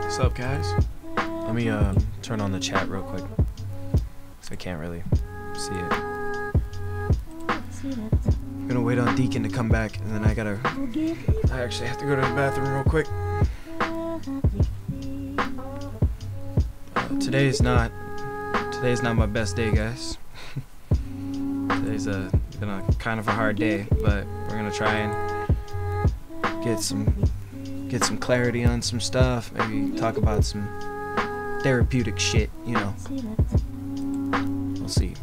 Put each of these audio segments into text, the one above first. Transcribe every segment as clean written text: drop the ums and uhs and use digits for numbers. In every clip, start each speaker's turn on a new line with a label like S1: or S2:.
S1: What's up, guys? Let me turn on the chat real quick, so I can't really see it. I'm gonna wait on Deacon to come back, and then I actually have to go to the bathroom real quick. Today's not my best day, guys. Today's been a kind of a hard day, but we're gonna try and get some clarity on some stuff. Maybe talk about some therapeutic shit, you know. We'll see.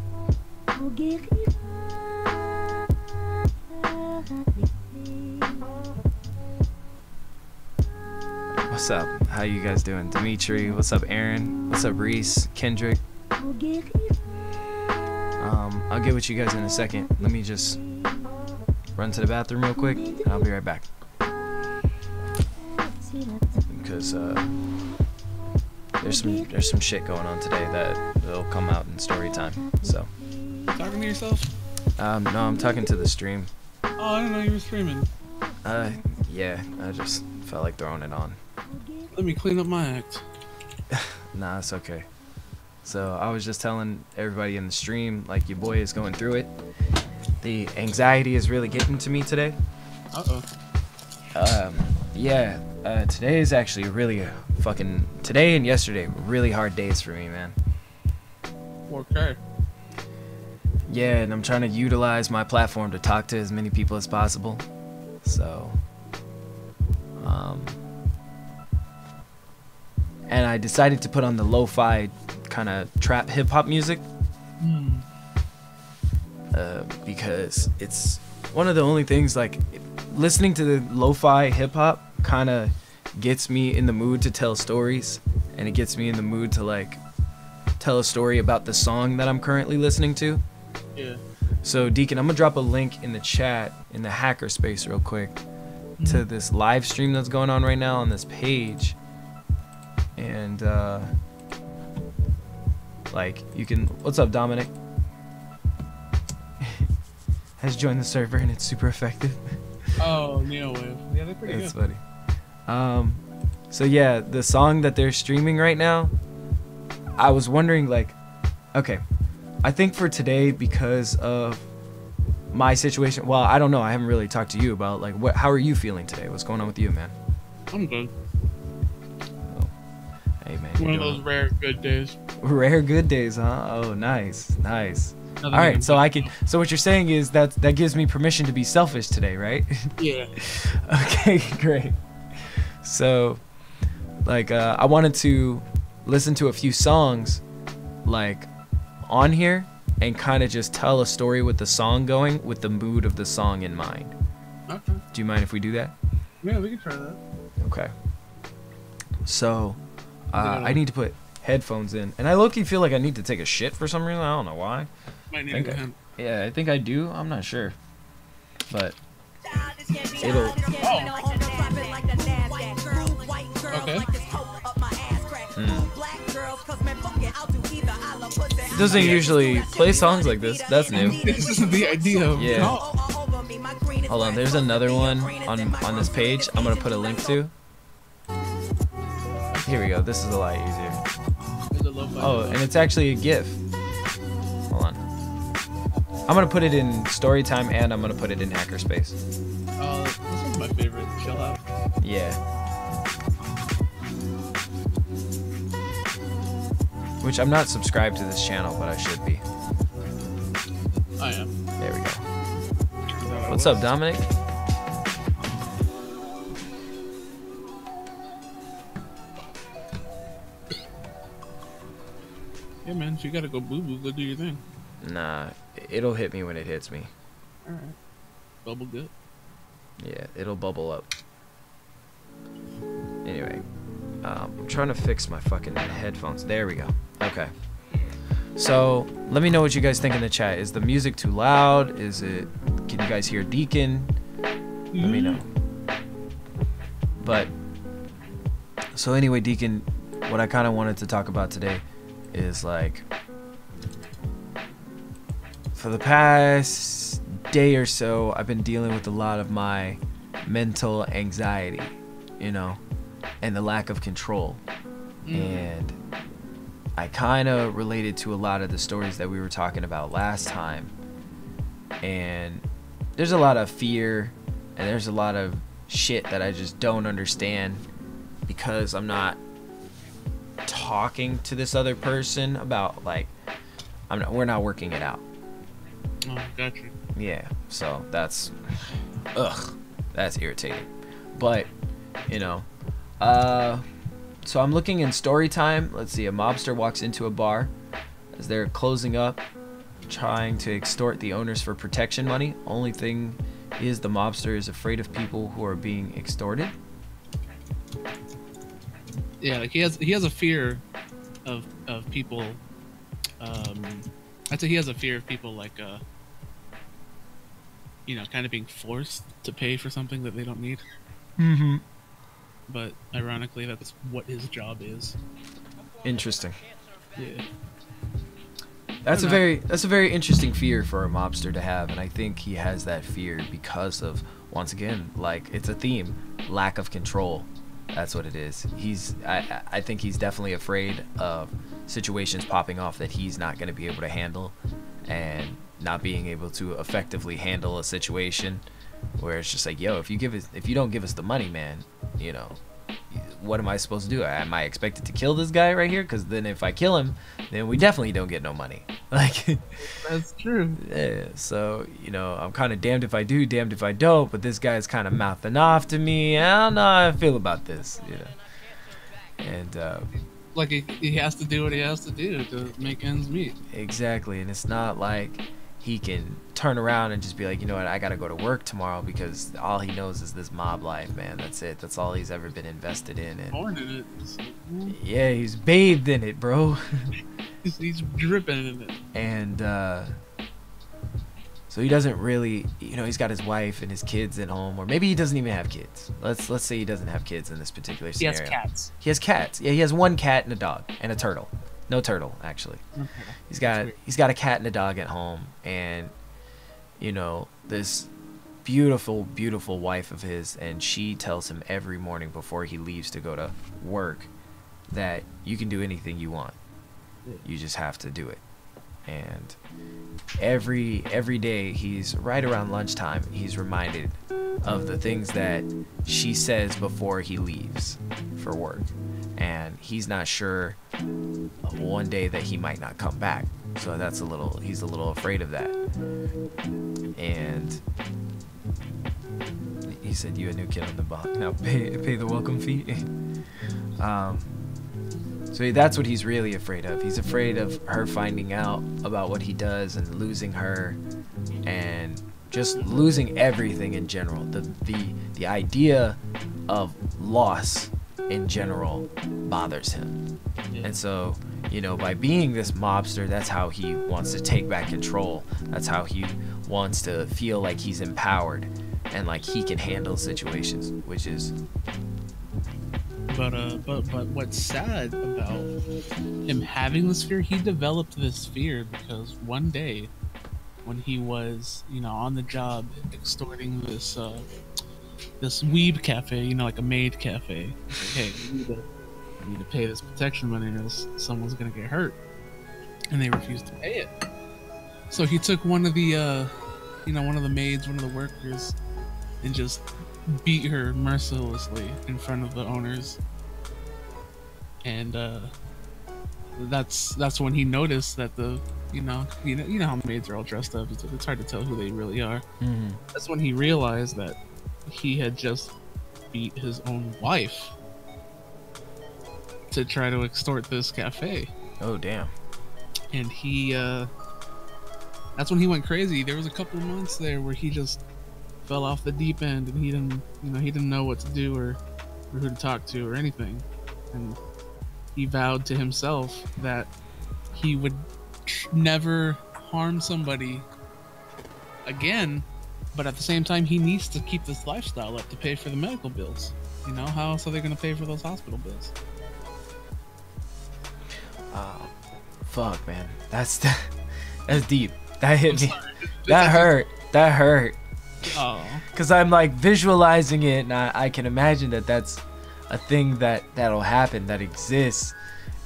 S1: What's up? How you guys doing? Dimitri, what's up? Aaron, what's up? Reese, Kendrick. I'll get with you guys in a second. Let me just run to the bathroom real quick, and I'll be right back. Because there's some shit going on today that will come out in story time. So.
S2: Talking to yourself?
S1: No, I'm talking to the stream.
S2: Oh, I didn't know you were streaming.
S1: Yeah, I just felt like throwing it on.
S2: Let me clean up my act.
S1: Nah, it's okay. So I was just telling everybody in the stream, like, your boy is going through it. The anxiety is really getting to me today. Yeah, today is actually really today and yesterday were really hard days for me, man.
S2: Okay.
S1: Yeah, and I'm trying to utilize my platform to talk to as many people as possible. So, and I decided to put on the lo-fi kind of trap hip-hop music. Because it's one of the only things, like, listening to the lo-fi hip-hop kind of gets me in the mood to tell stories, and it gets me in the mood to, like, tell a story about the song that I'm currently listening to.
S2: Yeah.
S1: So Deacon, I'm gonna drop a link in the chat in the hackerspace real quick to this live stream that's going on right now on this page, and like, you can. What's up, Dominic? Has joined the server and it's super effective.
S2: Oh, Neowave. Yeah, they're pretty good.
S1: It's funny. So yeah, the song that they're streaming right now, I was wondering, like, okay, I think for today, because of my situation, well, I don't know, I haven't really talked to you about, like, how are you feeling today? What's going on with you, man?
S2: I'm good.
S1: Oh. Hey, man.
S2: One of those rare good days.
S1: Rare good days, huh? Oh, nice, nice.
S2: Nothing.
S1: All right, so so what you're saying is that gives me permission to be selfish today, right?
S2: Yeah.
S1: Okay, great. So, like, I wanted to listen to a few songs, like, on here, and kind of just tell a story with the song going, with the mood of the song in mind.
S2: Okay.
S1: Do you mind if we do that?
S2: Yeah, we can try that.
S1: Okay. So, I need to put headphones in, and I low-key feel like I need to take a shit for some reason. I don't know why.
S2: Might need to go ahead.
S1: Yeah, I think I do. I'm not sure, but it'll.
S2: Okay.
S1: It doesn't usually play songs like this. That's new.
S2: This is the idea of
S1: Yeah. Hold on, there's another one on this page. I'm gonna put a link to. Here we go. This is a lot easier. Oh, and it's actually a GIF. Hold on. I'm gonna put it in story time and I'm gonna put it in hackerspace.
S2: This one's my favorite. Chill out.
S1: Yeah. Which I'm not subscribed to this channel, but I should be.
S2: I am.
S1: There we go. What's up, Dominic?
S2: Yeah, man. If you gotta go boo-boo, go do your thing.
S1: Nah, it'll hit me when it hits me.
S2: Alright. Bubble gut.
S1: Yeah, it'll bubble up. Anyway, I'm trying to fix my fucking headphones. There we go. Okay. So, let me know what you guys think in the chat. Is the music too loud? Is it... Can you guys hear Deacon? Let me know. But, so anyway, Deacon, what I kind of wanted to talk about today is like... For the past day or so, I've been dealing with a lot of my mental anxiety, you know, and the lack of control. And I kind of related to a lot of the stories that we were talking about last time. And there's a lot of fear and there's a lot of shit that I just don't understand because I'm not talking to this other person about, like, we're not working it out.
S2: Oh, gotcha.
S1: Yeah, so that's irritating. But, you know, so I'm looking in story time. Let's see, a mobster walks into a bar as they're closing up, trying to extort the owners for protection money. Only thing is the mobster is afraid of people who are being extorted.
S2: Yeah, like he has a fear of people. I'd say he has a fear of people like you know, kind of being forced to pay for something that they don't need.
S1: Mm-hmm.
S2: But ironically, that's what his job is.
S1: Interesting.
S2: Yeah.
S1: That's a very interesting fear for a mobster to have, and I think he has that fear because of, once again, like, it's a theme, lack of control. That's what it is. I think he's definitely afraid of situations popping off that he's not going to be able to handle, and not being able to effectively handle a situation where it's just like, yo, if you don't give us the money, man, you know, what am I supposed to do? Am I expected to kill this guy right here? Because then if I kill him, then we definitely don't get no money. Like,
S2: that's true.
S1: Yeah, so, you know, I'm kind of damned if I do, damned if I don't, but this guy's kind of mouthing off to me. I don't know how I feel about this, you know. And
S2: like he has to do what he has to do to make ends meet.
S1: Exactly, and it's not like he can turn around and just be like, you know what, I gotta go to work tomorrow, because all he knows is this mob life, man. That's it. That's all he's ever been invested in. And
S2: born in it.
S1: Yeah, he's bathed in it, bro.
S2: he's dripping in it.
S1: And so he doesn't really, you know, he's got his wife and his kids at home, or maybe he doesn't even have kids. Let's say he doesn't have kids in this particular scenario.
S2: He has cats.
S1: He has cats. Yeah, he has one cat and a dog and a turtle. No turtle, actually.
S2: Okay.
S1: He's got a cat and a dog at home, and you know, this beautiful, beautiful wife of his, and she tells him every morning before he leaves to go to work that you can do anything you want. You just have to do it. And every day, he's right around lunchtime, he's reminded of the things that she says before he leaves for work. And he's not sure one day that he might not come back. So he's a little afraid of that. And he said, you a new kid on the block. Now pay the welcome fee. So that's what he's really afraid of. He's afraid of her finding out about what he does and losing her, and just losing everything in general. The idea of loss in general bothers him.
S2: Yeah.
S1: And so, you know, by being this mobster, that's how he wants to take back control. That's how he wants to feel like he's empowered and like he can handle situations, which is.
S2: But what's sad about him having this fear, he developed this fear because one day when he was, you know, on the job extorting this this weeb cafe, you know, like a maid cafe. Like, hey, you need to pay this protection money or else someone's gonna get hurt. And they refused to pay it. So he took one of the you know, one of the maids, one of the workers, and just beat her mercilessly in front of the owners. And that's when he noticed that you know how maids are all dressed up. It's hard to tell who they really are.
S1: Mm-hmm.
S2: That's when he realized that he had just beat his own wife to try to extort this cafe.
S1: Oh damn.
S2: And he that's when he went crazy. There was a couple of months there where he just fell off the deep end, and he didn't know what to do or who to talk to or anything. And he vowed to himself that he would never harm somebody again, but at the same time he needs to keep this lifestyle up to pay for the medical bills. You know, how else are they going to pay for those hospital bills?
S1: Oh, fuck, man. That's deep. That hit me.
S2: Sorry.
S1: That hurt. That hurt.
S2: Oh.
S1: Because I'm like visualizing it, and I can imagine that that's a thing that'll happen, that exists,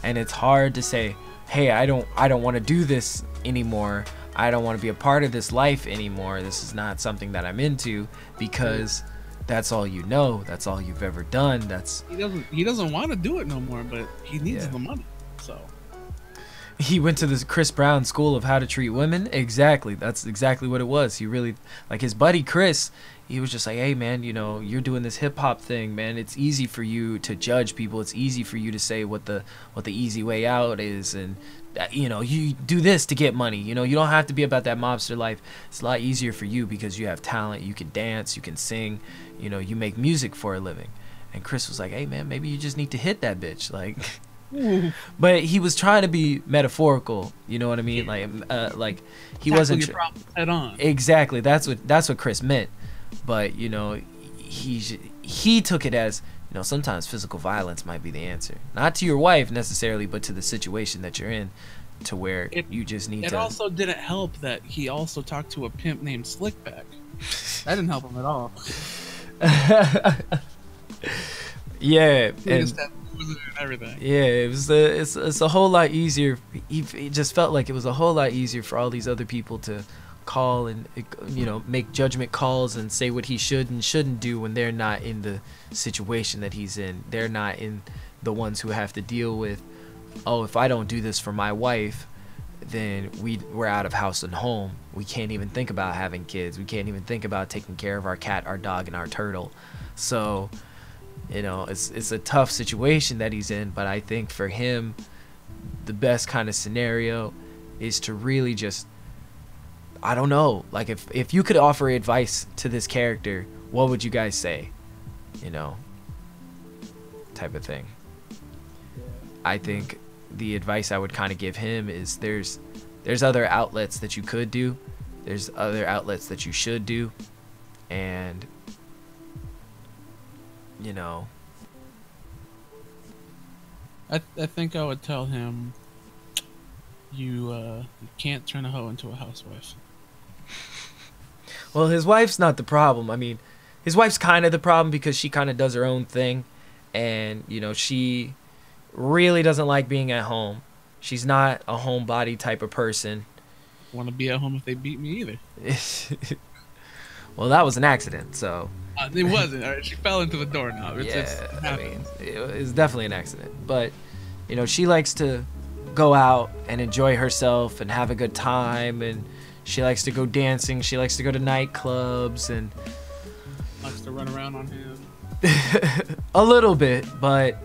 S1: and it's hard to say, hey, I don't want to do this anymore. I don't want to be a part of this life anymore. This is not something that I'm into, because that's all you know. That's all you've ever done. That's
S2: He doesn't want to do it no more, but he needs the money. So
S1: he went to this Chris Brown school of how to treat women. Exactly. That's exactly what it was. He really, like his buddy Chris, he was just like, hey man, you know, you're doing this hip hop thing, man. It's easy for you to judge people. It's easy for you to say what the easy way out is, and you know, you do this to get money. You know, you don't have to be about that mobster life. It's a lot easier for you because you have talent. You can dance, you can sing, you know, you make music for a living. And Chris was like, hey man, maybe you just need to hit that bitch, like. But he was trying to be metaphorical, you know what I mean? Like he wasn't
S2: your problems head on.
S1: Exactly. That's what Chris meant. But you know, he took it as, you know, sometimes physical violence might be the answer, not to your wife necessarily, but to the situation that you're in, to where you just need to.
S2: It also didn't help that he also talked to a pimp named Slickback. That didn't help him at all.
S1: Yeah,
S2: and everything.
S1: Yeah, it's a whole lot easier. It just felt like it was a whole lot easier for all these other people to call and, you know, make judgment calls and say what he should and shouldn't do when they're not in the situation that he's in. They're not in the ones who have to deal with, oh, if I don't do this for my wife, then we're out of house and home. We can't even think about having kids. We can't even think about taking care of our cat, our dog, and our turtle. So, you know, it's a tough situation that he's in, but I think for him, the best kind of scenario is to really just, I don't know, like if you could offer advice to this character, what would you guys say? You know, type of thing. I think the advice I would kind of give him is there's other outlets that you could do. There's other outlets that you should do. And, you know,
S2: I think I would tell him, you can't turn a hoe into a housewife.
S1: Well, his wife's not the problem. I mean, his wife's kind of the problem because she kind of does her own thing. And, you know, she really doesn't like being at home. She's not a homebody type of person.
S2: Want to be at home if they beat me either.
S1: Well, that was an accident, so.
S2: It wasn't. All right, she fell into the doorknob.
S1: I mean, it's definitely an accident. But, you know, she likes to go out and enjoy herself and have a good time, and she likes to go dancing. She likes to go to nightclubs and
S2: likes to run around on him.
S1: A little bit, but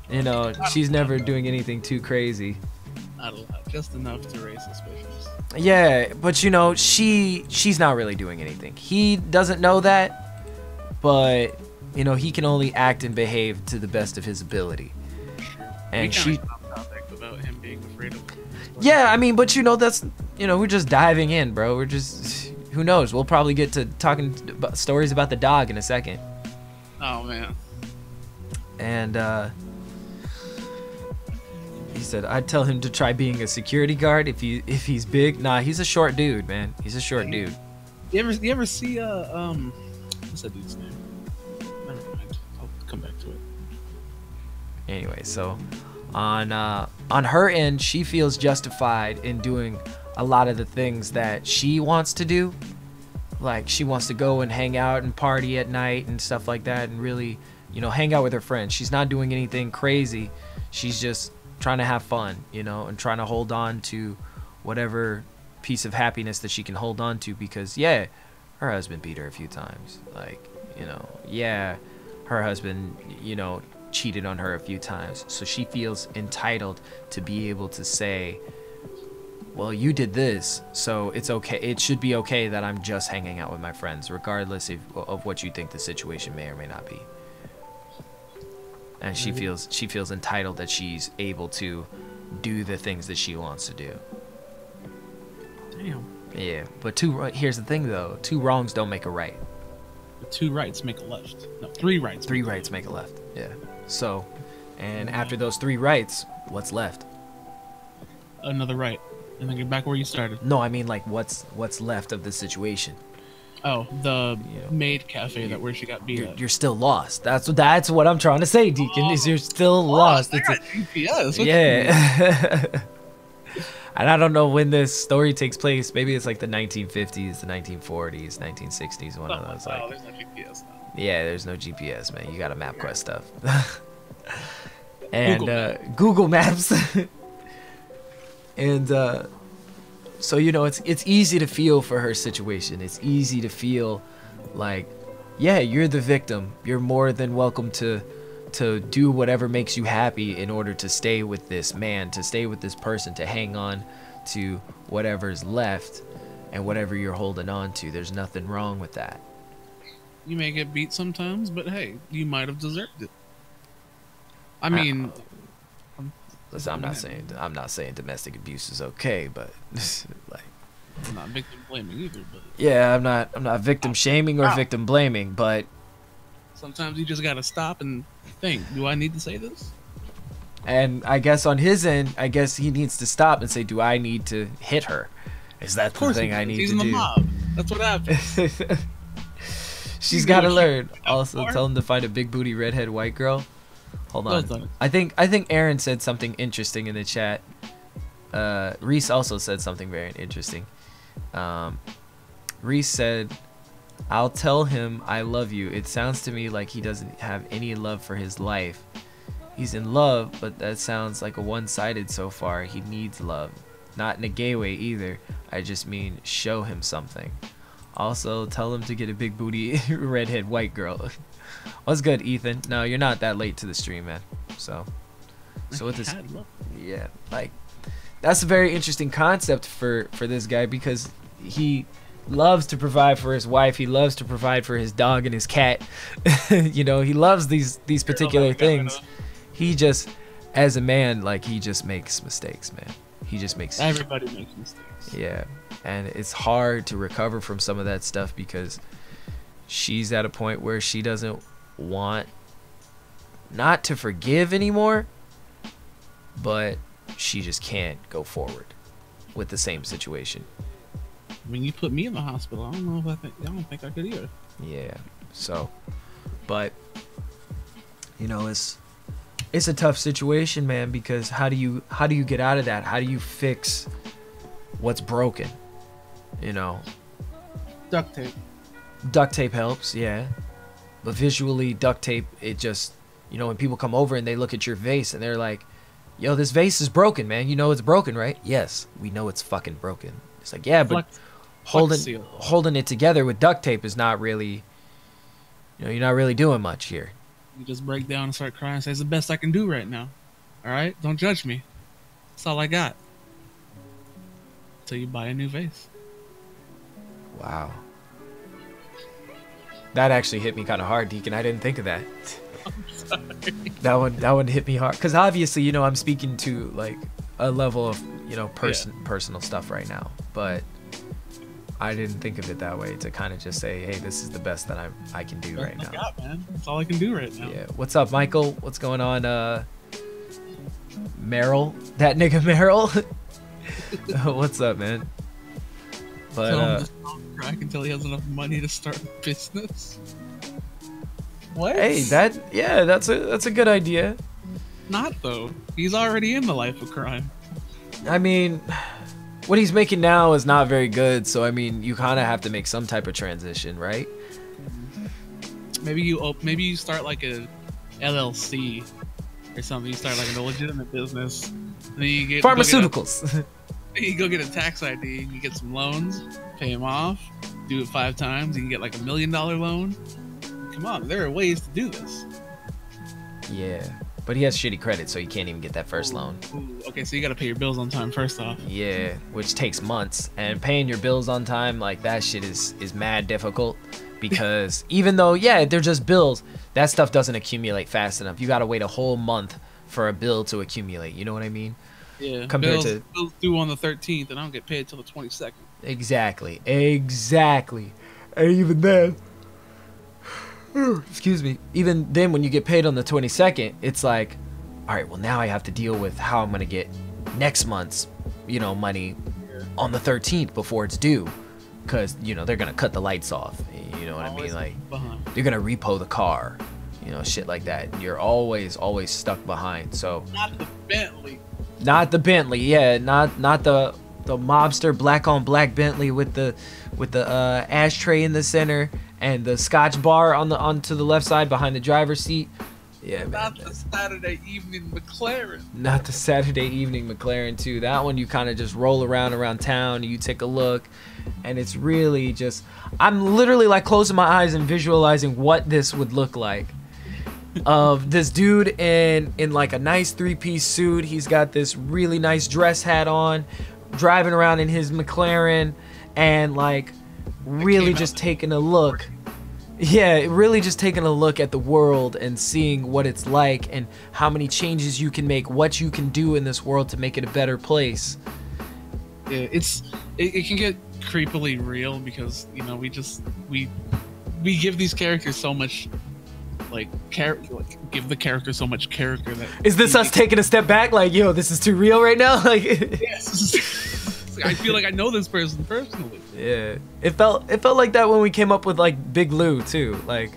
S1: you know, she's never doing anything too crazy.
S2: Not a lot, just enough to raise suspicions.
S1: Yeah, but you know, she's not really doing anything. He doesn't know that, but you know, he can only act and behave to the best of his ability. And she,
S2: about him being afraid of.
S1: yeah, I mean, but you know, that's, you know, we're just diving in, bro. We're just, who knows? We'll probably get to talking about stories about the dog in a second.
S2: Oh man.
S1: And he said, I'd tell him to try being a security guard if he's big. Nah, he's a short dude, man. He's a short dude.
S2: You ever see what's that dude's name? Never mind. I'll come back to it.
S1: Anyway, so on her end, she feels justified in doing a lot of the things that she wants to do. Like, she wants to go and hang out and party at night and stuff like that, and really, you know, hang out with her friends. She's not doing anything crazy. She's just trying to have fun, you know, and trying to hold on to whatever piece of happiness that she can hold on to, because yeah, her husband beat her a few times. Like, you know, yeah, her husband, you know, cheated on her a few times. So she feels entitled to be able to say, well, you did this, so it's okay. It should be okay that I'm just hanging out with my friends, regardless of what you think the situation may or may not be. And she feels entitled that she's able to do the things that she wants to do.
S2: Damn.
S1: Yeah, but here's the thing though: 2 wrongs don't make a right.
S2: 2 rights make a left. No, 3 rights.
S1: 3 rights make a left. Yeah. So, and after those 3 rights, what's left?
S2: Another right, and then get back where you started.
S1: No, I mean like what's left of the situation.
S2: Oh, the maid cafe where she got beat up.
S1: You're still lost. That's what I'm trying to say, Deacon. Is you're still lost. It's
S2: GPS.
S1: Yeah. And I don't know when this story takes place. Maybe it's like the 1950s, the 1940s, 1960s. One of those. Like,
S2: there's no GPS now.
S1: Yeah, there's no GPS, man. You got to MapQuest stuff. And Google Maps. And so, you know, it's easy to feel for her situation. It's easy to feel like, yeah, you're the victim. You're more than welcome to do whatever makes you happy in order to stay with this man, to stay with this person, to hang on to whatever's left and whatever you're holding on to. There's nothing wrong with that.
S2: You may get beat sometimes, but hey, you might have deserved it. I mean,
S1: listen, I'm not saying domestic abuse is okay, but like,
S2: I'm not victim blaming either. But
S1: yeah, I'm not victim shaming or victim blaming, but
S2: sometimes you just gotta stop and think, do I need to say this?
S1: And I guess on his end, I guess he needs to stop and say, do I need to hit her? Is that the thing I need to do?
S2: He's in the mob. That's what happens.
S1: She's got to learn. Also, tell him to find a big booty redhead white girl. Hold on. I think Aaron said something interesting in the chat. Reese also said something very interesting. Reese said, I'll tell him I love you. It sounds to me like he doesn't have any love for his life. He's in love, but that sounds like a one-sided so far. He needs love. Not in a gay way either. I just mean show him something. Also, tell him to get a big booty redhead white girl. What's good, Ethan? No, you're not that late to the stream, man. So with this, yeah, like, that's a very interesting concept for this guy, because he loves to provide for his wife. He loves to provide for his dog and his cat. You know, he loves these particular things. He just, as a man, like, he just makes mistakes, man. He just makes.
S2: Everybody makes mistakes.
S1: Yeah, and it's hard to recover from some of that stuff, because she's at a point where she doesn't want not to forgive anymore, but she just can't go forward with the same situation.
S2: When you put me in the hospital, I don't know if I don't think I could either.
S1: Yeah. So, but you know, it's a tough situation, man, because how do you get out of that? How do you fix what's broken? You know,
S2: duct tape.
S1: Duct tape helps, yeah. But visually, duct tape, it just, you know, when people come over and they look at your vase and they're like, yo, this vase is broken, man. You know it's broken, right? Yes, we know it's fucking broken. It's like, yeah, but holding it together with duct tape is not really, you know, you're not really doing much here.
S2: You just break down and start crying and say, it's the best I can do right now. All right? Don't judge me. That's all I got. Until you buy a new vase.
S1: Wow. That actually hit me kind of hard, Deacon. I didn't think of that.
S2: I'm sorry.
S1: That one hit me hard because obviously, you know, I'm speaking to like a level of, you know, personal stuff right now, but I didn't think of it that way, to kind of just say, hey, this is the best that I can do right now.
S2: God, man. That's all I can do right now.
S1: Yeah. What's up, Michael? What's going on? Merrill, that nigga Merrill. What's up, man? But
S2: Tell him to stop crack until he has enough money to start a business. What?
S1: hey, that's a good idea.
S2: Not though. He's already in the life of crime.
S1: I mean, what he's making now is not very good, so I mean, you kind of have to make some type of transition, right?
S2: Maybe you start like a LLC or something. You start like an illegitimate business. And then you get
S1: Pharmaceuticals.
S2: You go get a tax ID. You get some loans, pay them off, do it 5 times. You can get like $1 million loan. Come on, there are ways to do this.
S1: Yeah, but he has shitty credit, so he can't even get that first loan.
S2: Ooh, okay, so you got to pay your bills on time first off.
S1: Yeah, which takes months, and paying your bills on time, like, that shit is mad difficult, because even though, yeah, they're just bills, that stuff doesn't accumulate fast enough. You gotta wait a whole month for a bill to accumulate, you know what I mean?
S2: Yeah,
S1: Compared
S2: bills due on the 13th, and I don't get paid till the 22nd.
S1: Exactly. And even then, excuse me, even then when you get paid on the 22nd, it's like, all right, well, now I have to deal with how I'm gonna get next month's, you know, money on the 13th before it's due, because, you know, they're gonna cut the lights off, you know what I mean? Like, they're gonna repo the car, you know, shit like that. You're always stuck behind. So
S2: not the Bentley.
S1: Not the Bentley, yeah, not the mobster black on black Bentley with the ashtray in the center and the Scotch bar onto the left side behind the driver's seat. Yeah, man.
S2: Not the Saturday evening McLaren.
S1: Not the Saturday evening McLaren too. That one you kind of just roll around town. You take a look, and it's really just. I'm literally like closing my eyes and visualizing what this would look like. Of this dude in like a nice 3-piece suit. He's got this really nice dress hat on, driving around in his McLaren, and like really just taking a look. Yeah, really just taking a look at the world and seeing what it's like and how many changes you can make, what you can do in this world to make it a better place.
S2: Yeah, it can get creepily real because, you know, we give these characters so much give the character so much character that.
S1: Is this us taking a step back? Like, yo, this is too real right now. Like,
S2: yes. I feel like I know this person personally.
S1: Yeah, it felt like that when we came up with like Big Lou too. Like,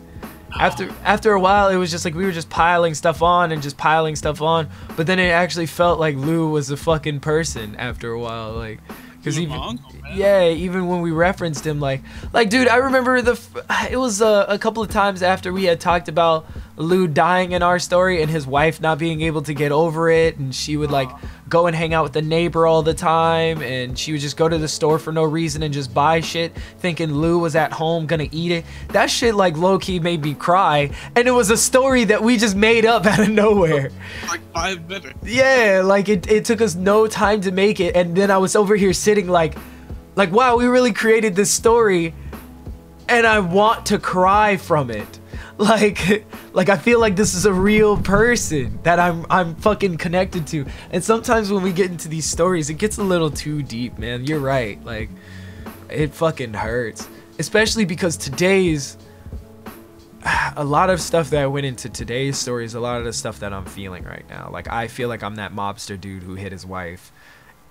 S1: after a while, it was just like we were just piling stuff on and just piling stuff on. But then it actually felt like Lou was a fucking person after a while. Like, because even when we referenced him, like dude, I remember it was a couple of times after we had talked about Lou dying in our story and his wife not being able to get over it, and she would like go and hang out with the neighbor all the time, and she would just go to the store for no reason and just buy shit thinking Lou was at home gonna eat it. That shit like low-key made me cry, and it was a story that we just made up out of nowhere.
S2: Like 5 minutes.
S1: Yeah, like it took us no time to make it, and then I was over here sitting like wow, we really created this story and I want to cry from it. Like I feel like this is a real person that I'm fucking connected to. And sometimes when we get into these stories, it gets a little too deep, man. You're right. Like, it fucking hurts. Especially because a lot of stuff that went into today's story is a lot of the stuff that I'm feeling right now. Like, I feel like I'm that mobster dude who hit his wife.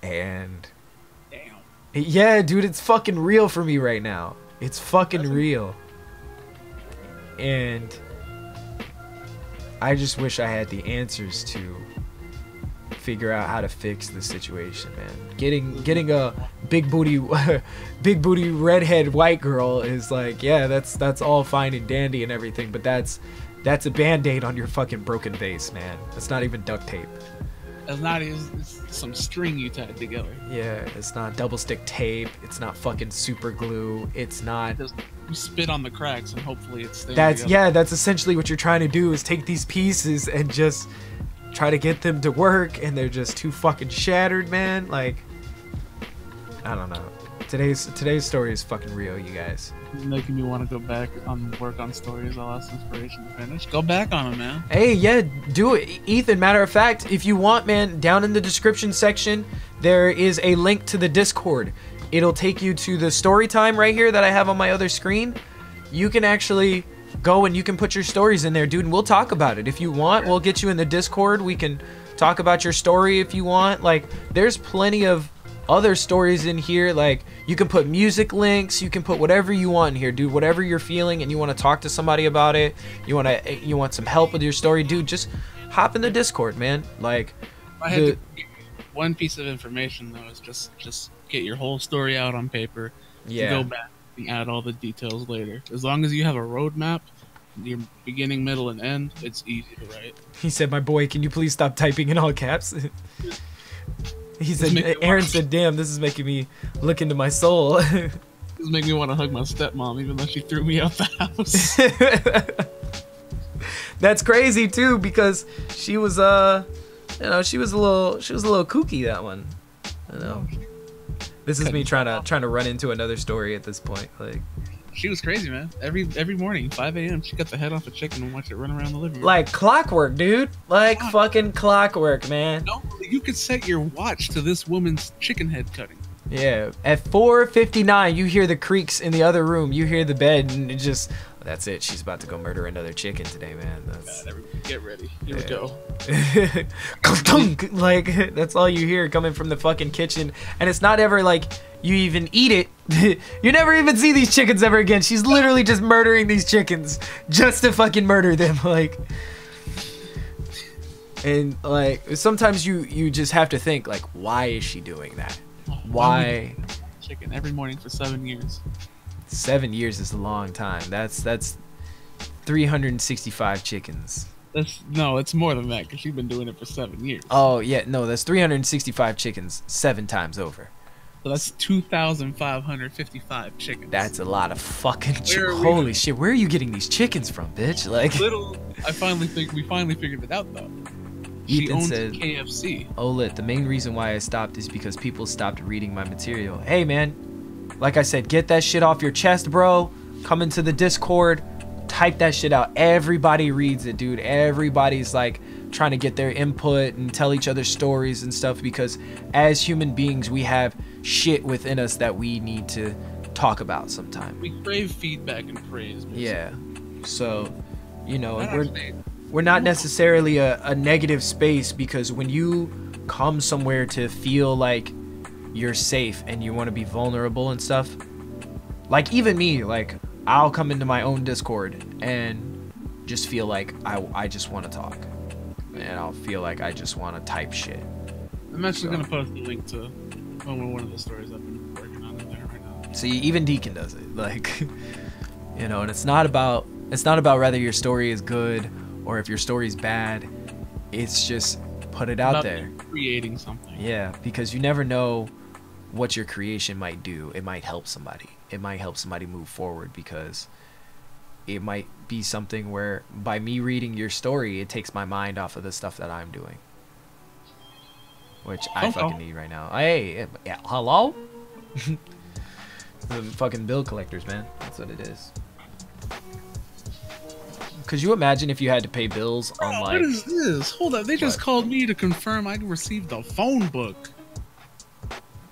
S1: And
S2: damn.
S1: Yeah, dude, it's fucking real for me right now. It's fucking real. And I just wish I had the answers to figure out how to fix the situation, man. Getting a big booty redhead white girl is like, yeah, that's all fine and dandy and everything, but that's a band-aid on your fucking broken vase, man. That's not even duct tape.
S2: It's not even some string you tied together.
S1: Yeah, it's not double stick tape. It's not fucking super glue. It's not.
S2: Just you spit on the cracks and hopefully it's there.
S1: That's essentially what you're trying to do, is take these pieces and just try to get them to work, and they're just too fucking shattered, man. Like, I don't know. Today's story is fucking real, you guys.
S2: It's making me want to go back on work on stories I lost inspiration to finish. Go back on them, man.
S1: Hey, yeah, do it, Ethan. Matter of fact, if you want, man, down in the description section, there is a link to the Discord. It'll take you to the story time right here that I have on my other screen. You can actually go and you can put your stories in there, dude, and we'll talk about it. If you want, we'll get you in the Discord. We can talk about your story if you want. Like, there's plenty of other stories in here. Like, you can put music links, you can put whatever you want in here, dude. Whatever you're feeling and you want to talk to somebody about it, you want some help with your story, dude, just hop in the Discord, man. Like,
S2: I had to, one piece of information though is just get your whole story out on paper.
S1: yeah,
S2: Go back and add all the details later. As long as you have a roadmap, your beginning, middle, and end, it's easy to write.
S1: he said, my boy, can you please stop typing in all caps? He said, Aaron said, damn, this is making me look into my soul.
S2: This is making me want to hug my stepmom, even though she threw me out the house.
S1: That's crazy too, because she was you know, she was a little kooky, that one. I know. This is me trying to run into another story at this point. Like,
S2: she was crazy, man. Every morning, 5 a.m., she cut the head off a chicken and watched it run around the living room.
S1: like clockwork, dude. Like fucking clockwork, man.
S2: No, you could set your watch to this woman's chicken head cutting.
S1: Yeah. At 4:59, you hear the creaks in the other room. You hear the bed, and it just, that's it. She's about to go murder another chicken today, man. That's...
S2: God, everybody get ready. Here we go.
S1: Like, that's all you hear coming from the fucking kitchen. And it's not ever like you even eat it. You never even see these chickens ever again. She's literally just murdering these chickens just to fucking murder them. Like, and like, sometimes you just have to think, like, why is she doing that? Why?
S2: Chicken every morning for 7 years.
S1: 7 years is a long time. That's 365 chickens.
S2: No, it's more than that, because she's been doing it for 7 years.
S1: Oh yeah, no, that's 365 chickens 7 times over.
S2: So that's 2,555 chickens.
S1: That's a lot of fucking chickens. Holy shit, where are you getting these chickens from, bitch? Like,
S2: we finally figured it out though. She
S1: Ethan
S2: owns
S1: said,
S2: KFC.
S1: "Oh lit, the main reason why I stopped is because people stopped reading my material." Hey man, like I said, get that shit off your chest, bro. Come into the Discord, type that shit out. Everybody reads it, dude. Everybody's like trying to get their input and tell each other stories and stuff, because as human beings, we have shit within us that we need to talk about sometime.
S2: We crave feedback and praise. Basically.
S1: Yeah. So, you know, we're not necessarily a negative space, because when you come somewhere to feel like you're safe and you want to be vulnerable and stuff, like even me, like I'll come into my own Discord and just feel like I just want to talk, and I'll feel like I just want to type shit.
S2: I'm actually gonna post a link to one of the stories I've been working on in there right now.
S1: See, even Deacon does it, like, you know, and it's not about whether your story is good or if your story's bad. It's just put it out there.
S2: Creating something.
S1: Yeah, because you never know what your creation might do. It might help somebody. It might help somebody move forward, because it might be something where by me reading your story, it takes my mind off of the stuff that I'm doing, which I fucking need right now. Hey, yeah, hello? The fucking bill collectors, man. That's what it is. Could you imagine if you had to pay bills on, like...
S2: What is this? Hold up, they just called me to confirm I received a phone book.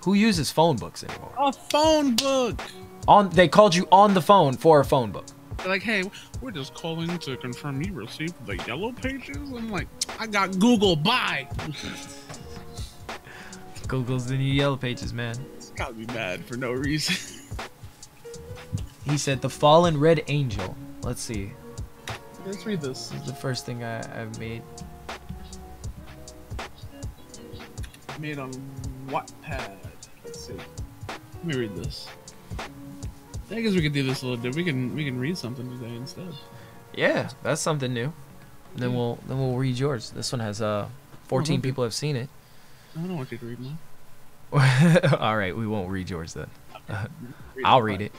S1: Who uses phone books anymore?
S2: A phone book!
S1: They called you on the phone for a phone book.
S2: They're like, hey, we're just calling to confirm you received the yellow pages. I'm like, I got Google, bye!
S1: Google's the new yellow pages, man.
S2: It's gotta be mad for no reason.
S1: He said, the fallen red angel. Let's see.
S2: Let's read this.
S1: This is the first thing I've made.
S2: Made on Wattpad. Let's see. Let me read this. I guess we could do this a little bit. We can read something today instead.
S1: Yeah, that's something new. And then we'll read yours. This one has 14 people have seen it.
S2: I don't want you to read mine.
S1: All right, we won't read yours then. I'll read it.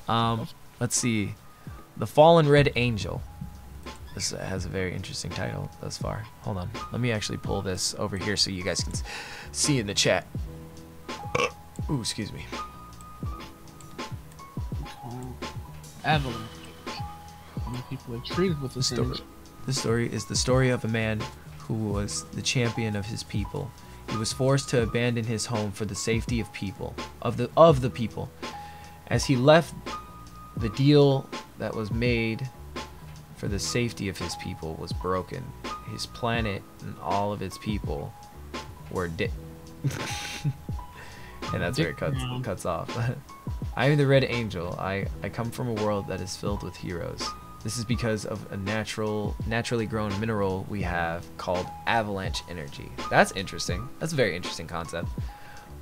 S1: Let's see. The Fallen Red Angel. This has a very interesting title thus far. Hold on. Let me actually pull this over here so you guys can see in the chat. Ooh, excuse me.
S2: avalanche. Many people are treated with this energy.
S1: The story is the story of a man who was the champion of his people. He was forced to abandon his home for the safety of the people. As he left, the deal that was made for the safety of his people was broken. His planet and all of its people were dead. And that's where it cuts off. I am the Red Angel. I come from a world that is filled with heroes. This is because of a naturally grown mineral we have called avalanche energy. That's interesting. That's a very interesting concept.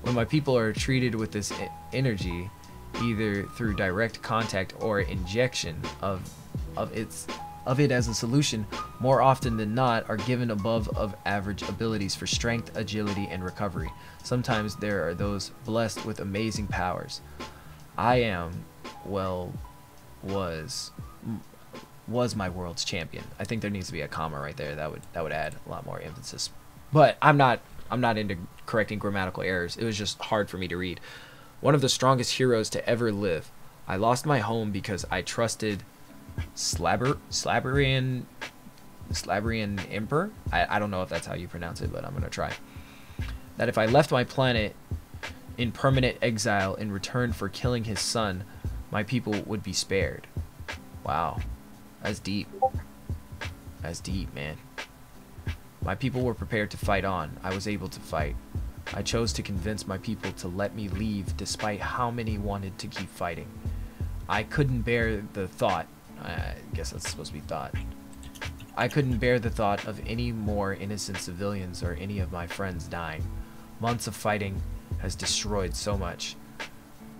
S1: When my people are treated with this energy, either through direct contact or injection of it as a solution, more often than not are given above average abilities for strength, agility, and recovery. Sometimes there are those blessed with amazing powers. I am, well, was my world's champion. I think there needs to be a comma right there. That would add a lot more emphasis. But I'm not into correcting grammatical errors. It was just hard for me to read. One of the strongest heroes to ever live. I lost my home because I trusted Slabrian Emperor. I don't know if that's how you pronounce it, but I'm gonna try. That if I left my planet in permanent exile in return for killing his son, my people would be spared. Wow. That's deep. That's deep, man. My people were prepared to fight on. I was able to fight. I chose to convince my people to let me leave despite how many wanted to keep fighting. I couldn't bear the thought. I guess that's supposed to be thought. I couldn't bear the thought of any more innocent civilians or any of my friends dying. Months of fighting has destroyed so much.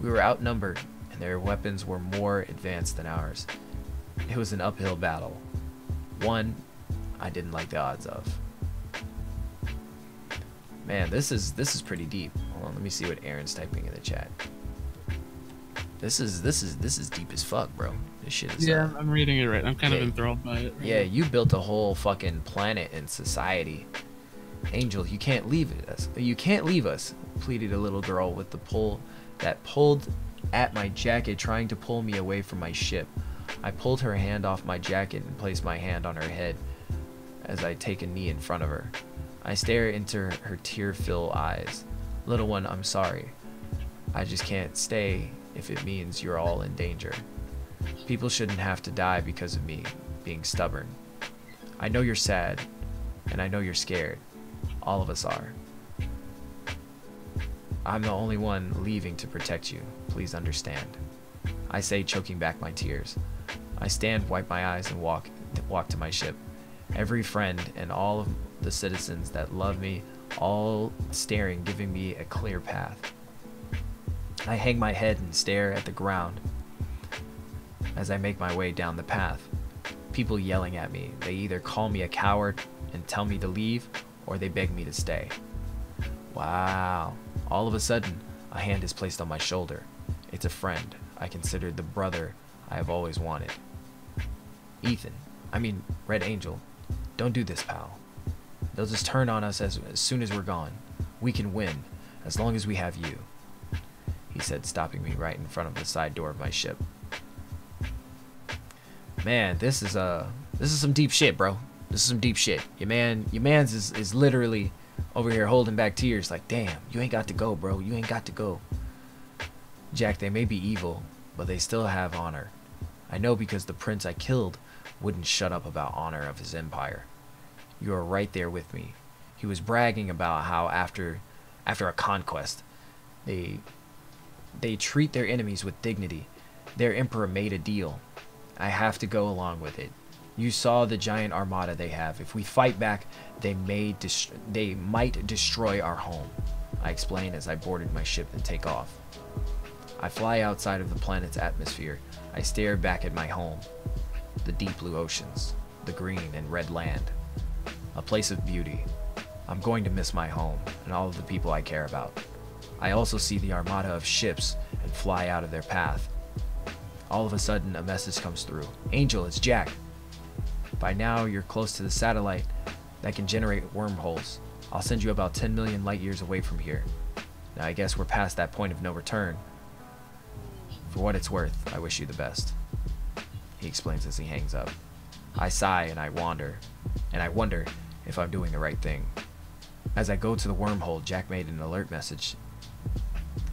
S1: We were outnumbered, and their weapons were more advanced than ours. It was an uphill battle. One I didn't like the odds of. Man, this is pretty deep. Hold on, let me see what Aaron's typing in the chat. This is deep as fuck, bro. This shit is.
S2: Yeah, I'm reading it right. I'm kind of enthralled by it. Right
S1: yeah,
S2: now.
S1: You built a whole fucking planet and society. Angel, you can't leave us. You can't leave us, pleaded a little girl with the pull that pulled at my jacket, trying to pull me away from my ship. I pulled her hand off my jacket and placed my hand on her head as I take a knee in front of her. I stare into her tear-filled eyes. Little one, I'm sorry. I just can't stay if it means you're all in danger. People shouldn't have to die because of me being stubborn. I know you're sad, and I know you're scared. All of us are. I'm the only one leaving to protect you. Please understand. I say, choking back my tears. I stand, wipe my eyes, and walk to my ship. Every friend and all of the citizens that love me, all staring, giving me a clear path. I hang my head and stare at the ground as I make my way down the path. People yelling at me. They either call me a coward and tell me to leave, or they beg me to stay. Wow. All of a sudden, a hand is placed on my shoulder. It's a friend. I consider the brother I have always wanted. Red Angel, don't do this, pal. They'll just turn on us as soon as we're gone. We can win, as long as we have you, he said, stopping me right in front of the side door of my ship. Man, this is some deep shit, bro. This is some deep shit. Your man's is literally over here holding back tears like, damn, you ain't got to go, bro. You ain't got to go. Jack, they may be evil, but they still have honor. I know because the prince I killed wouldn't shut up about honor of his empire. You are right there with me. He was bragging about how after a conquest, they treat their enemies with dignity. Their emperor made a deal. I have to go along with it. You saw the giant armada they have. If we fight back, they might destroy our home, I explained as I boarded my ship and take off. I fly outside of the planet's atmosphere. I stare back at my home. The deep blue oceans, the green and red land. A place of beauty. I'm going to miss my home and all of the people I care about. I also see the armada of ships and fly out of their path. All of a sudden, a message comes through. Angel, it's Jack. By now, you're close to the satellite that can generate wormholes. I'll send you about 10 million light years away from here. Now, I guess we're past that point of no return. For what it's worth, I wish you the best. he explains as he hangs up. I sigh and I wonder if I'm doing the right thing. As I go to the wormhole, Jack made an alert message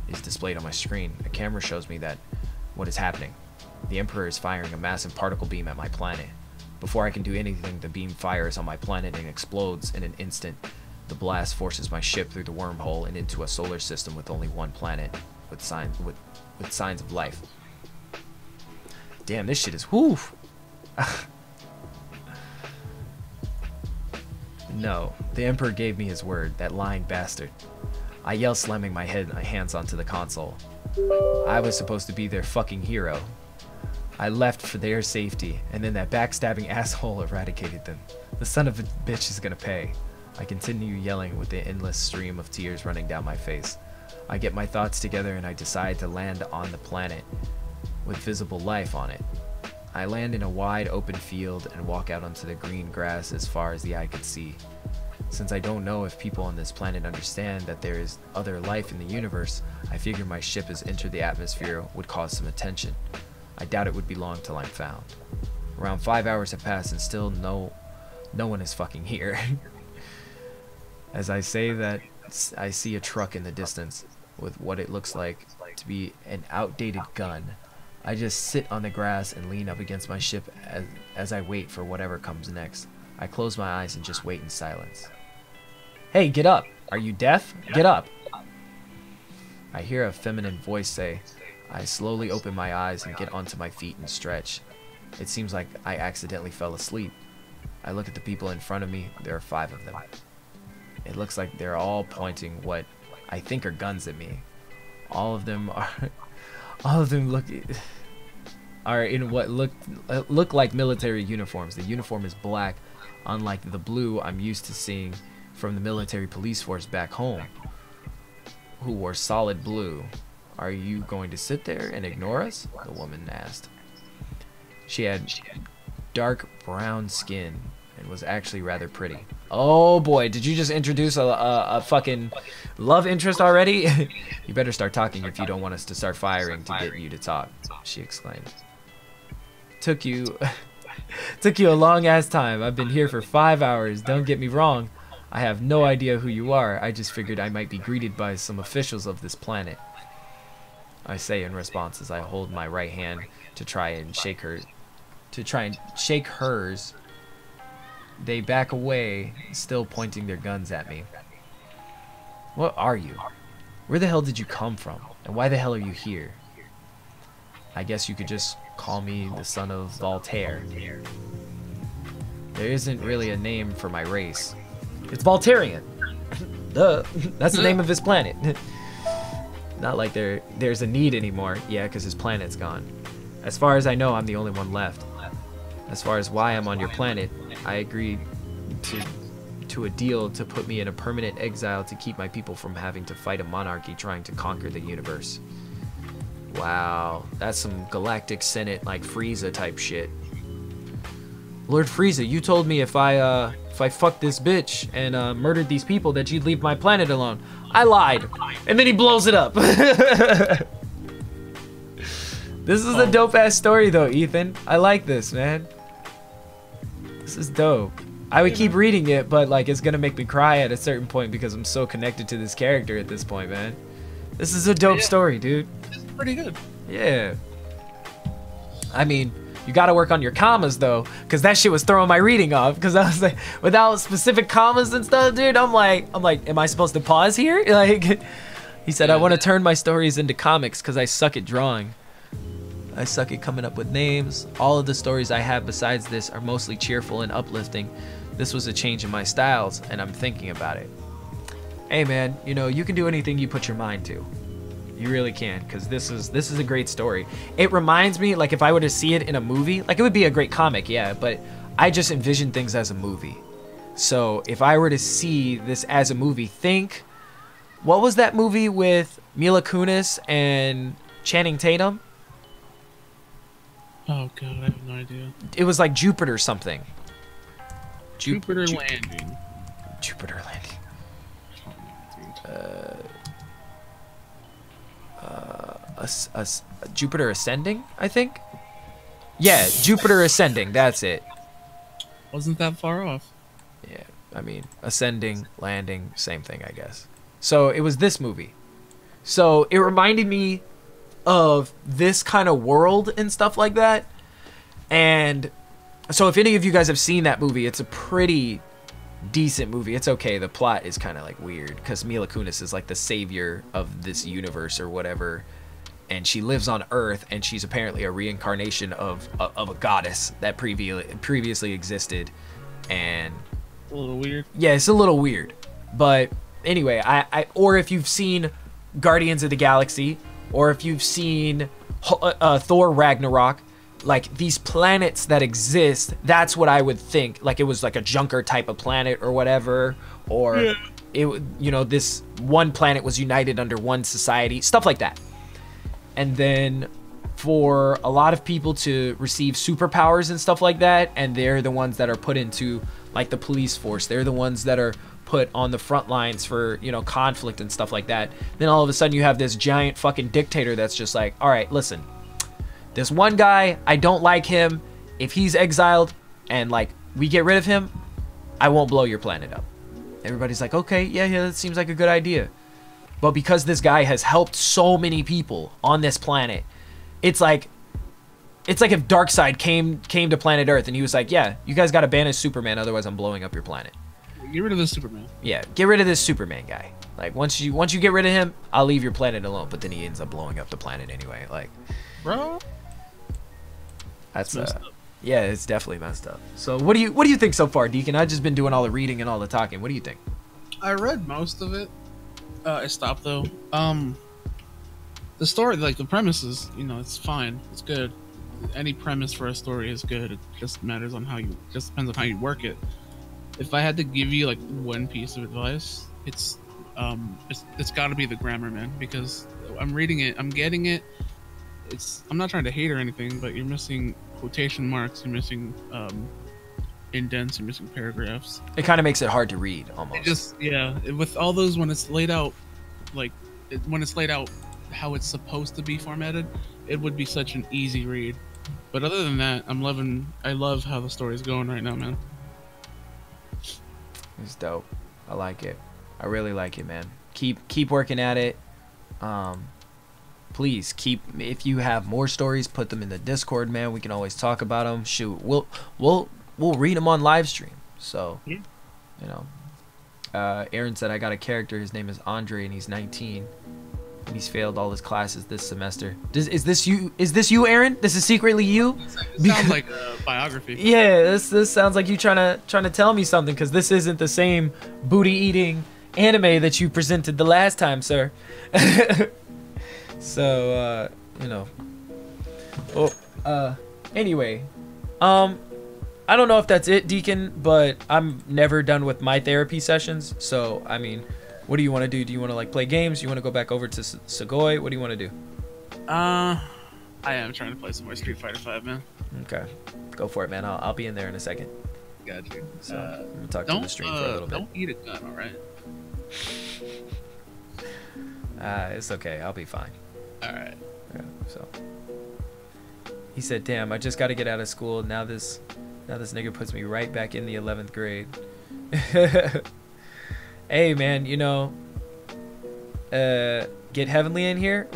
S1: is displayed on my screen. A camera shows me that what is happening. The Emperor is firing a massive particle beam at my planet. Before I can do anything, the beam fires on my planet and explodes in an instant. The blast forces my ship through the wormhole and into a solar system with only one planet with signs of life. Damn, this shit is woof. No, the Emperor gave me his word, that lying bastard. I yell, slamming my hands onto the console. I was supposed to be their fucking hero. I left for their safety, and then that backstabbing asshole eradicated them. The son of a bitch is gonna pay. I continue yelling with the endless stream of tears running down my face. I get my thoughts together and I decide to land on the planet with visible life on it. I land in a wide open field and walk out onto the green grass as far as the eye could see. Since I don't know if people on this planet understand that there is other life in the universe, I figure my ship has entered the atmosphere would cause some attention. I doubt it would be long till I'm found. Around 5 hours have passed and still no one is fucking here. As I say that, I see a truck in the distance with what it looks like to be an outdated gun. I just sit on the grass and lean up against my ship as I wait for whatever comes next. I close my eyes and just wait in silence. Hey, get up! Are you deaf? Get up! I hear a feminine voice say. I slowly open my eyes and get onto my feet and stretch. It seems like I accidentally fell asleep. I look at the people in front of me. There are 5 of them. It looks like they're all pointing what I think are guns at me. All of them are in what look like military uniforms. The uniform is black, unlike the blue I'm used to seeing from the military police force back home, who wore solid blue. Are you going to sit there and ignore us? The woman asked. She had dark brown skin and was actually rather pretty. Oh boy, did you just introduce a fucking love interest already? You better start talking if you don't want us to start firing to get you to talk, she exclaimed. Took you a long ass time. I've been here for 5 hours. Don't get me wrong. I have no idea who you are. I just figured I might be greeted by some officials of this planet. I say in response as I hold my right hand to try and shake hers. They back away, still pointing their guns at me. What are you? Where the hell did you come from? And why the hell are you here? I guess you could just call me the son of Voltaire. There isn't really a name for my race. It's Voltarian. Duh. That's the name of his planet. Not like there's a need anymore. Yeah, because his planet's gone. As far as I know, I'm the only one left. As far as why I'm on your planet, I agreed to a deal to put me in a permanent exile to keep my people from having to fight a monarchy trying to conquer the universe. Wow, that's some galactic senate like Frieza type shit. Lord Frieza, you told me if I fucked this bitch and murdered these people that you'd leave my planet alone. I lied, and then he blows it up. This is a dope ass story though, Ethan. I like this, man. This is dope. I would keep reading it, but like it's gonna make me cry at a certain point because I'm so connected to this character at this point, man. This is a dope story, dude.
S2: It's pretty good.
S1: Yeah. I mean, you gotta work on your commas though, cause that shit was throwing my reading off. Cause I was like, without specific commas and stuff, dude, I'm like, am I supposed to pause here? Like, he said, I want to turn my stories into comics cause I suck at drawing. I suck at coming up with names. All of the stories I have besides this are mostly cheerful and uplifting. This was a change in my styles, and I'm thinking about it. Hey man, you know, you can do anything you put your mind to. You really can, because this is a great story. It reminds me, like if I were to see it in a movie, like it would be a great comic, yeah, but I just envision things as a movie. So if I were to see this as a movie, think, what was that movie with Mila Kunis and Channing Tatum?
S2: Oh god, I have no idea.
S1: It was like Jupiter something.
S2: Jupiter Landing.
S1: Jupiter Landing. Jupiter Ascending, I think. Yeah, Jupiter ascending. That's it.
S2: Wasn't that far off.
S1: Yeah, I mean, ascending, landing, same thing, I guess. So it was this movie. So it reminded me of this kind of world and stuff like that. And so if any of you guys have seen that movie, it's a pretty decent movie. It's okay. The plot is kind of like weird because Mila Kunis is like the savior of this universe or whatever. And she lives on Earth, and she's apparently a reincarnation of a goddess that previously existed. And
S2: A little weird.
S1: yeah, it's a little weird. But anyway, or if you've seen Guardians of the Galaxy, or if you've seen Thor Ragnarok, like these planets that exist, that's what I would think. Like it was like a Junker type of planet or whatever, or
S2: Yeah.
S1: this one planet was united under one society, stuff like that. And then for a lot of people to receive superpowers and stuff like that, and they're the ones that are put into like the police force. They're the ones that are put on the front lines for, conflict and stuff like that. Then all of a sudden you have this giant fucking dictator that's just like, all right, listen, this one guy, I don't like him. If he's exiled and like we get rid of him, I won't blow your planet up. Everybody's like, okay, yeah, that seems like a good idea. But because this guy has helped so many people on this planet, it's like if Darkseid came to planet Earth and he was like, yeah, you guys got to banish Superman, otherwise I'm blowing up your planet.
S2: Get rid of this Superman.
S1: Yeah, get rid of this Superman guy. Like once you get rid of him, I'll leave your planet alone. But then he ends up blowing up the planet anyway. Like,
S2: Bro.
S1: that's
S2: messed up.
S1: yeah, it's definitely messed up. So what do you think so far, Deacon? I've just been doing all the reading and all the talking. What do you think?
S2: I read most of it. I stopped though. The story, like the premises, it's fine. It's good. Any premise for a story is good. It just matters on just depends on how you work it. If I had to give you like one piece of advice, it's got to be the grammar, man. Because I'm reading it, I'm getting it. I'm not trying to hate or anything, but you're missing quotation marks. You're missing indents. You're missing paragraphs.
S1: It kind of makes it hard to read almost.
S2: With all those, when it's laid out, how it's supposed to be formatted, it would be such an easy read. But other than that, I love how the story's going right now, man.
S1: It's dope. I like it. I really like it, man. Keep working at it. Please if you have more stories, put them in the Discord, man. We can always talk about them. Shoot, we'll read them on live stream. So,
S2: Yeah.
S1: Aaron said I got a character. His name is Andre, and he's 19. And he's failed all his classes this semester. Is this you? Is this you, Aaron? This is secretly you?
S2: It sounds like a biography.
S1: Yeah, this sounds like you trying to tell me something, because this isn't the same booty eating anime that you presented the last time, sir. So anyway, I don't know if that's it, Deacon, but I'm never done with my therapy sessions. So I mean, what do you want to do? Do you want to like play games? You want to go back over to Segoy? What do you want to do?
S2: I am trying to play some more Street Fighter 5, man.
S1: Okay, go for it, man. I'll be in there in a second.
S2: Got you.
S1: So I'm gonna talk to the stream for a little bit.
S2: Don't eat a gun, all right?
S1: It's okay. I'll be fine.
S2: All right.
S1: Yeah, so he said, "Damn, I just got to get out of school. Now this nigga puts me right back in the 11th grade." Hey, man, get Heavenly in here?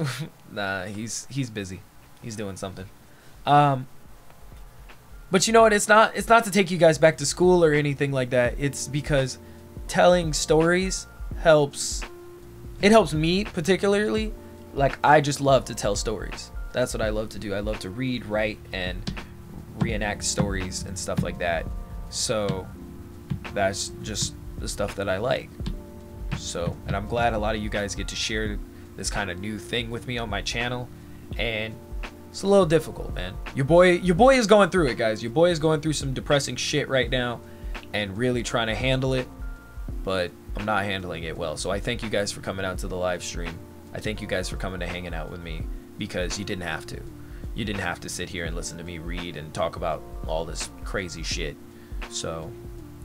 S1: Nah, he's busy. He's doing something. But you know what? It's not to take you guys back to school or anything like that. It's because telling stories helps. It helps me particularly. Like, I just love to tell stories. That's what I love to do. I love to read, write, and reenact stories and stuff like that. So that's just the stuff that I like. So, and I'm glad a lot of you guys get to share this kind of new thing with me on my channel. And it's a little difficult, man. Your boy is going through it, guys. Your boy is going through some depressing shit right now and really trying to handle it, but I'm not handling it well. So I thank you guys for coming out to the live stream. I thank you guys for coming to hanging out with me, because you didn't have to. You didn't have to sit here and listen to me read and talk about all this crazy shit. So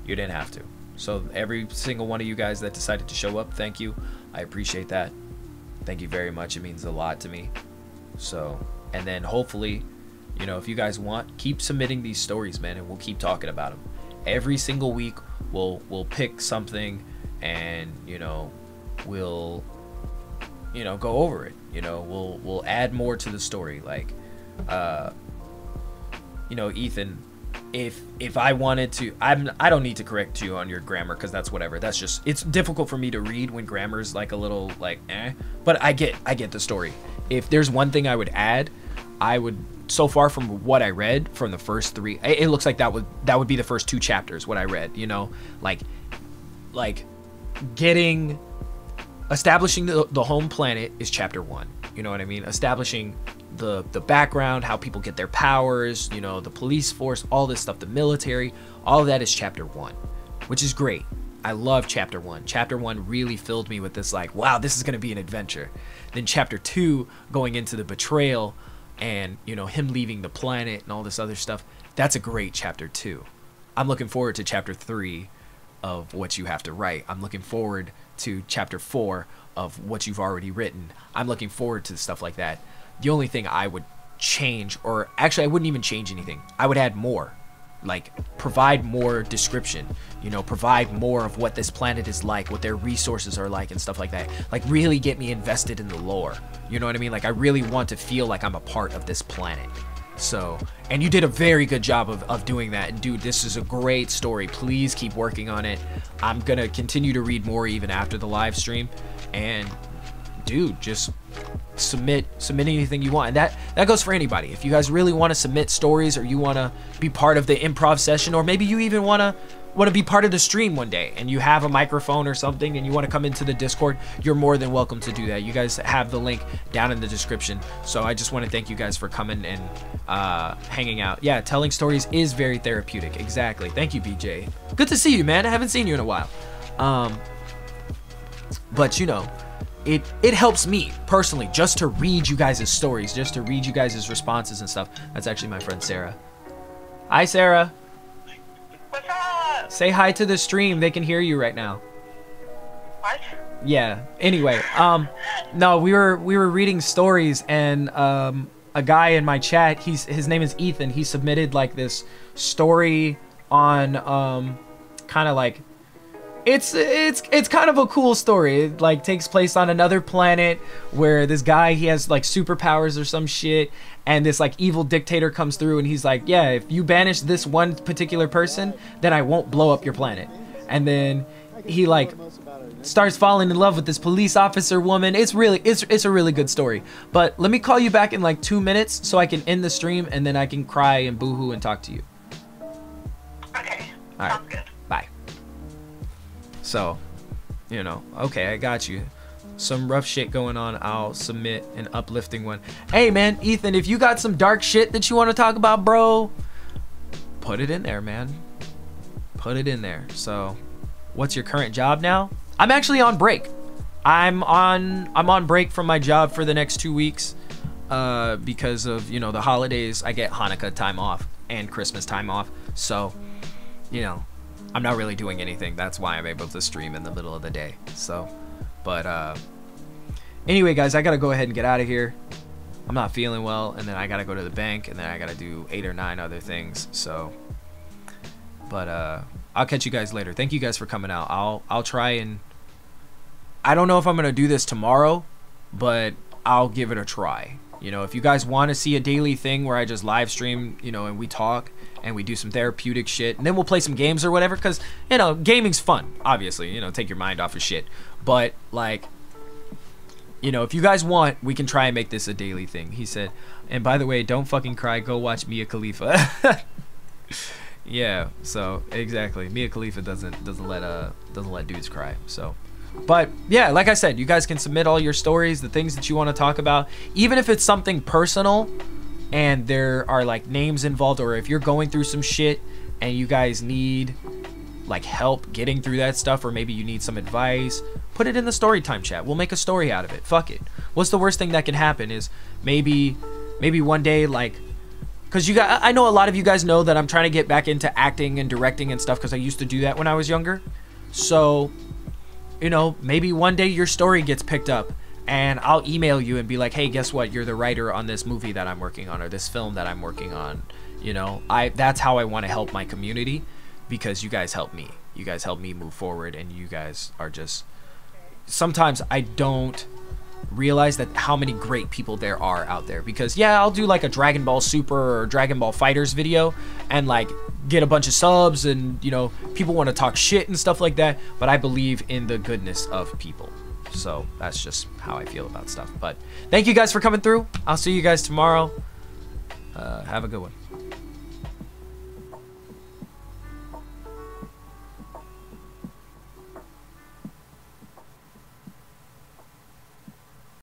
S1: you didn't have to. So every single one of you guys that decided to show up, thank you. I appreciate that. Thank you very much. It means a lot to me. So, and then hopefully
S3: You know, if you guys want, keep submitting these stories, man, and we'll keep talking about them. Every single week, we'll pick something, and you know, we'll go over it. You know, we'll add more to the story. Like, you know, Ethan, if I wanted to, I don't need to correct you on your grammar, because that's whatever. That's just, it's difficult for me to read when grammar's like a little like but I get the story. If there's one thing I would add, I would, so far from what I read from the first 3, it looks like that would be the first 2 chapters what I read, you know, like establishing the home planet is chapter 1. You know what I mean? Establishing the background, how people get their powers, you know, the police force, all this stuff, the military, all of that is chapter 1, which is great. I love chapter 1. Chapter 1 really filled me with this like, wow, this is going to be an adventure. Then chapter 2, going into the betrayal and, you know, him leaving the planet and all this other stuff. That's a great chapter 2. I'm looking forward to chapter 3 of what you have to write. I'm looking forward to chapter 4 of what you've already written. I'm looking forward to stuff like that. The only thing I would change, or actually I wouldn't even change anything, I would add more. Like, provide more description, you know, provide more of what this planet is like, what their resources are like and stuff like that. Like, really get me invested in the lore. You know what I mean? Like, I really want to feel like I'm a part of this planet. So, and you did a very good job of doing that. And dude, this is a great story. Please keep working on it. I'm gonna continue to read more even after the live stream. And dude, just submit anything you want. And that goes for anybody. If you guys really want to submit stories, or you want to be part of the improv session, or maybe you even want to be part of the stream one day, and you have a microphone or something and you want to come into the Discord, you're more than welcome to do that. You guys have the link down in the description. So I just want to thank you guys for coming and hanging out. Yeah, telling stories is very therapeutic. Exactly. Thank you, BJ. Good to see you, man. I haven't seen you in a while. But you know, it helps me personally just to read you guys' stories, just to read you guys' responses and stuff. That's actually my friend Sarah. Hi, Sarah.
S4: What's up?
S3: Say hi to the stream. They can hear you right now.
S4: What?
S3: Yeah. Anyway, no, we were reading stories, and a guy in my chat, his name is Ethan. He submitted like this story on kind of like, it's kind of a cool story. It like takes place on another planet where this guy, he has like superpowers or some shit, and this like evil dictator comes through, and he's like, yeah, if you banish this one particular person, then I won't blow up your planet. And then he like starts falling in love with this police officer woman. It's a really good story. But let me call you back in like 2 minutes so I can end the stream, and then I can cry and boohoo and talk to you.
S4: Okay.
S3: All right.
S4: Sounds good.
S3: Bye. So, you know, okay, I got you. Some rough shit going on, I'll submit an uplifting one. Hey man, Ethan, if you got some dark shit that you want to talk about, bro, put it in there, man. Put it in there. So, what's your current job now? I'm actually on break. I'm on break from my job for the next 2 weeks because of, you know, the holidays. I get Hanukkah time off and Christmas time off. So, you know, I'm not really doing anything. That's why I'm able to stream in the middle of the day. So, but anyway, guys, I gotta go ahead and get out of here. I'm not feeling well, and then I gotta go to the bank, and then I gotta do 8 or 9 other things. So, but I'll catch you guys later. Thank you guys for coming out. I'll try, and I don't know if I'm gonna do this tomorrow, but I'll give it a try. You know, if you guys want to see a daily thing where I just live stream, you know, and we talk and we do some therapeutic shit, and then we'll play some games or whatever, because, you know, gaming's fun, obviously, you know, take your mind off of shit. But, like, you know, if you guys want, we can try and make this a daily thing. He said, and by the way, don't fucking cry, go watch Mia Khalifa. Yeah, so, exactly. Mia Khalifa doesn't let dudes cry, so. But yeah, like I said, you guys can submit all your stories, the things that you want to talk about, even if it's something personal and there are like names involved, or if you're going through some shit and you guys need like help getting through that stuff, or maybe you need some advice, put it in the story time chat. We'll make a story out of it. Fuck it. What's the worst thing that can happen is maybe one day, like, because I know a lot of you guys know that I'm trying to get back into acting and directing and stuff, because I used to do that when I was younger. So, you know, maybe one day your story gets picked up and I'll email you and be like, hey, guess what? You're the writer on this movie that I'm working on, or this film that I'm working on. You know, that's how I want to help my community, because you guys help me. You guys help me move forward, and you guys are just... Sometimes I don't realize that how many great people there are out there, because yeah, I'll do like a Dragon Ball Super or Dragon Ball Fighters video and like get a bunch of subs, and you know, people want to talk shit and stuff like that, but I believe in the goodness of people. So that's just how I feel about stuff. But thank you guys for coming through. I'll see you guys tomorrow. Have a good one.